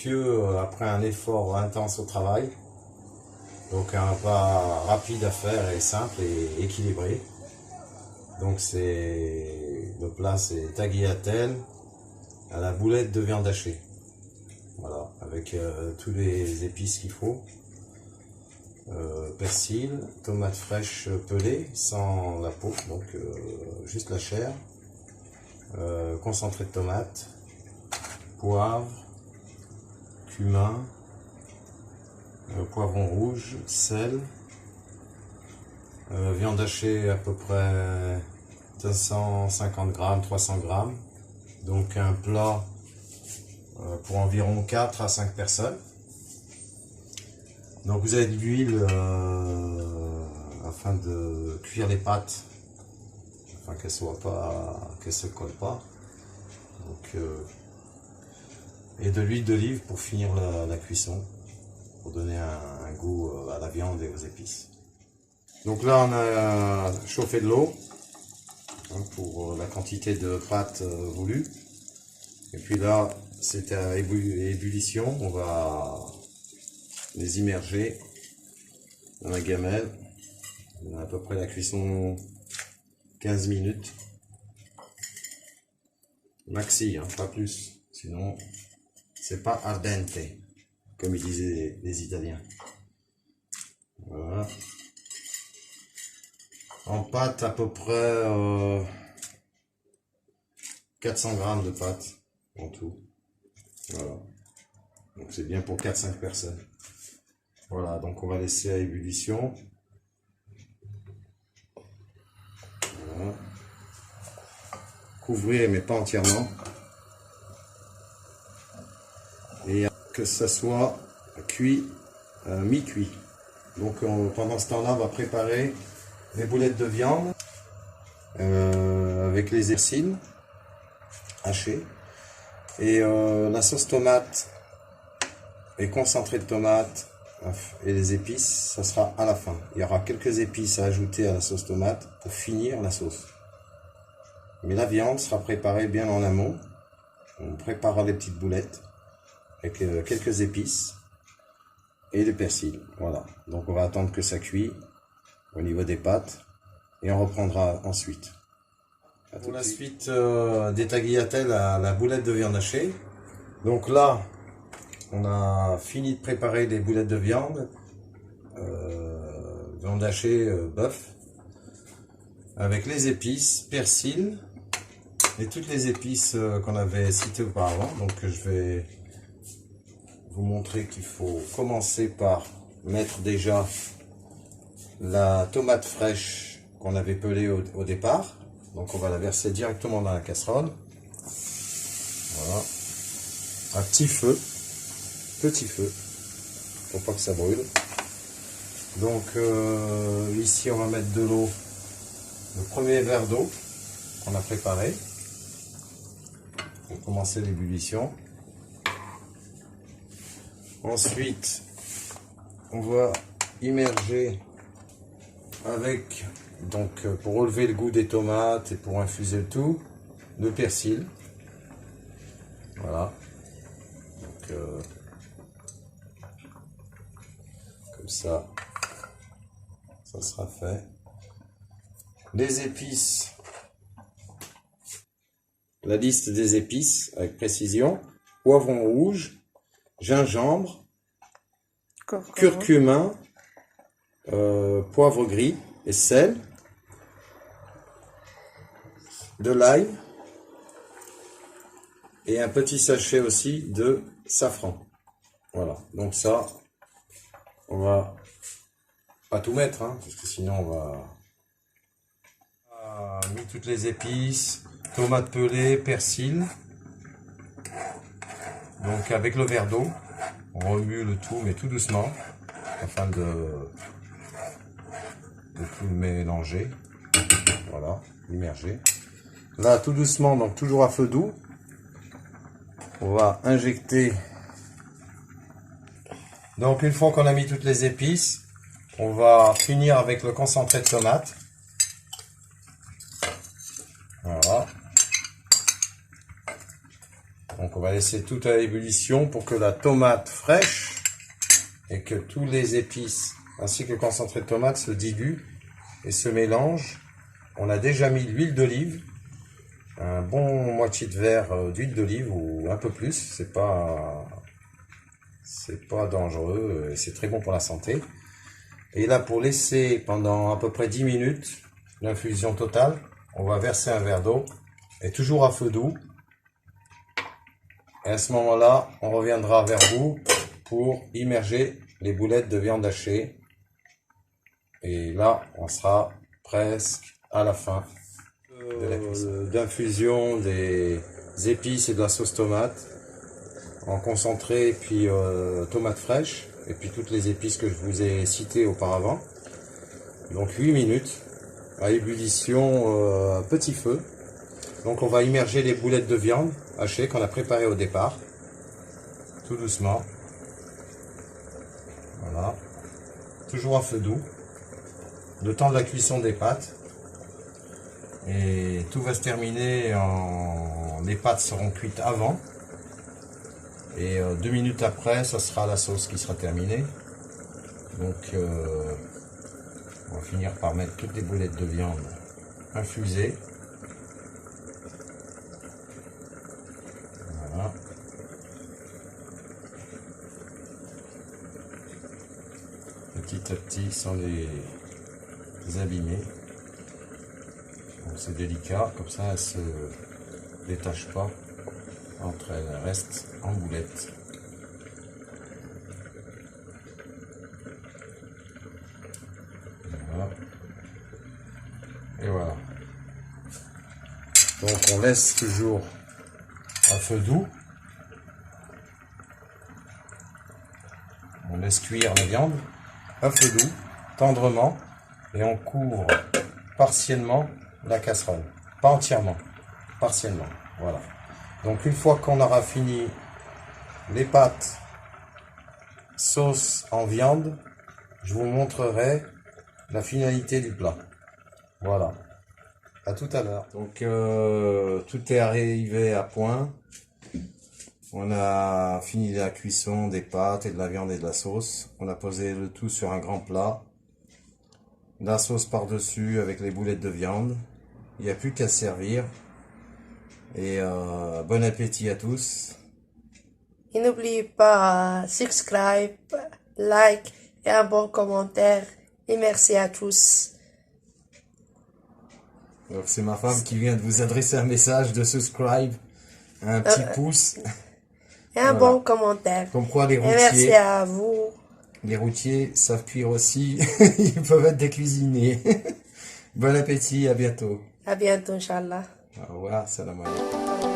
délicieux après un effort intense au travail. Donc un plat rapide à faire et simple et équilibré. Donc le plat c'est tagliatelle à la boulette de viande hachée. Voilà, avec tous les épices qu'il faut. Persil, tomates fraîches pelées sans la peau, donc juste la chair. Concentré de tomate, poivre, cumin, poivron rouge, sel, viande hachée à peu près 250 grammes, 300 grammes. Donc un plat pour environ 4 à 5 personnes. Donc vous avez de l'huile afin de cuire les pâtes, afin qu'elles se collent pas. Donc, et de l'huile d'olive pour finir la cuisson, pour donner un goût à la viande et aux épices. Donc là on a chauffé de l'eau pour la quantité de pâtes voulue. Et puis là c'était à ébullition, on va les immerger dans la gamelle. On a à peu près la cuisson 15 minutes. Maxi, hein, pas plus. Sinon, c'est pas al dente, comme ils disaient les Italiens. Voilà. En pâte, à peu près 400 grammes de pâte en tout. Voilà. Donc c'est bien pour 4-5 personnes. Voilà, donc on va laisser à ébullition. Voilà. Couvrir, mais pas entièrement. Et que ça soit cuit, mi-cuit. Donc pendant ce temps-là, on va préparer les boulettes de viande avec les persils hachés. Et la sauce tomate et concentré de tomate et les épices, ça sera à la fin. Il y aura quelques épices à ajouter à la sauce tomate pour finir la sauce. Mais la viande sera préparée bien en amont. On préparera les petites boulettes avec quelques épices et le persil. Voilà. Donc on va attendre que ça cuit au niveau des pâtes et on reprendra ensuite. Pour la suite des tagliatelles à la boulette de viande hachée. Donc là, on a fini de préparer les boulettes de viande, viande hachée, bœuf, avec les épices, persil et toutes les épices qu'on avait citées auparavant. Donc je vais vous montrer qu'il faut commencer par mettre déjà la tomate fraîche qu'on avait pelée au départ. Donc on va la verser directement dans la casserole. Voilà. À petit feu. Petit feu, pour pas que ça brûle. Donc ici on va mettre de l'eau, le premier verre d'eau qu'on a préparé pour commencer l'ébullition. Ensuite on va immerger avec, donc pour relever le goût des tomates et pour infuser le tout, le persil. Voilà. Donc comme ça sera fait. Les épices, la liste des épices avec précision: poivron rouge, gingembre, curcuma, poivre gris et sel, de l'ail et un petit sachet aussi de safran. Voilà, donc ça, on va pas tout mettre, hein, parce que sinon on va... mis toutes les épices, tomates pelées, persil. Donc avec le verre d'eau, on remue le tout, mais tout doucement, afin de tout mélanger. Voilà, immerger. Là, tout doucement, donc toujours à feu doux, on va injecter. Donc une fois qu'on a mis toutes les épices, on va finir avec le concentré de tomate. Voilà. Donc Donc on va laisser tout à l'ébullition pour que la tomate fraîche et que tous les épices ainsi que le concentré de tomate se diluent et se mélangent. On a déjà mis l'huile d'olive, un bon moitié de verre d'huile d'olive ou un peu plus, c'est pas dangereux et c'est très bon pour la santé. Et là, pour laisser pendant à peu près 10 minutes l'infusion totale, on va verser un verre d'eau et toujours à feu doux. Et à ce moment-là, on reviendra vers vous pour immerger les boulettes de viande hachée. Et là, on sera presque à la fin d'infusion des épices et de la sauce tomate en concentré et puis tomate fraîche et puis toutes les épices que je vous ai citées auparavant. Donc 8 minutes à ébullition à petit feu. Donc on va immerger les boulettes de viande hachées qu'on a préparées au départ, tout doucement. Voilà, toujours à feu doux, le temps de la cuisson des pâtes. Et tout va se terminer les pâtes seront cuites avant. Et 2 minutes après, ça sera la sauce qui sera terminée. Donc on va finir par mettre toutes les boulettes de viande infusées. Voilà. Petit à petit sans les abîmer. C'est délicat, comme ça elle se détache pas entre elles, elles restent en boulettes. Voilà. Et voilà. Donc on laisse toujours à feu doux. On laisse cuire la viande à feu doux, tendrement, et on couvre partiellement la casserole. Pas entièrement, partiellement. Voilà. Donc une fois qu'on aura fini les pâtes sauce en viande, je vous montrerai la finalité du plat. Voilà. À tout à l'heure. Donc tout est arrivé à point. On a fini la cuisson des pâtes et de la viande et de la sauce. On a posé le tout sur un grand plat. La sauce par-dessus avec les boulettes de viande. Il n'y a plus qu'à servir. Et bon appétit à tous. Et n'oubliez pas subscribe, like et un bon commentaire. Et merci à tous. Donc c'est ma femme qui vient de vous adresser un message de subscribe. Un petit pouce. Et un bon commentaire. Comme quoi les routiers. Et merci à vous. Les routiers savent cuire aussi. Ils peuvent être des cuisiniers. Bon appétit, à bientôt. À bientôt, Inch'Allah. Au revoir, salam alaikum.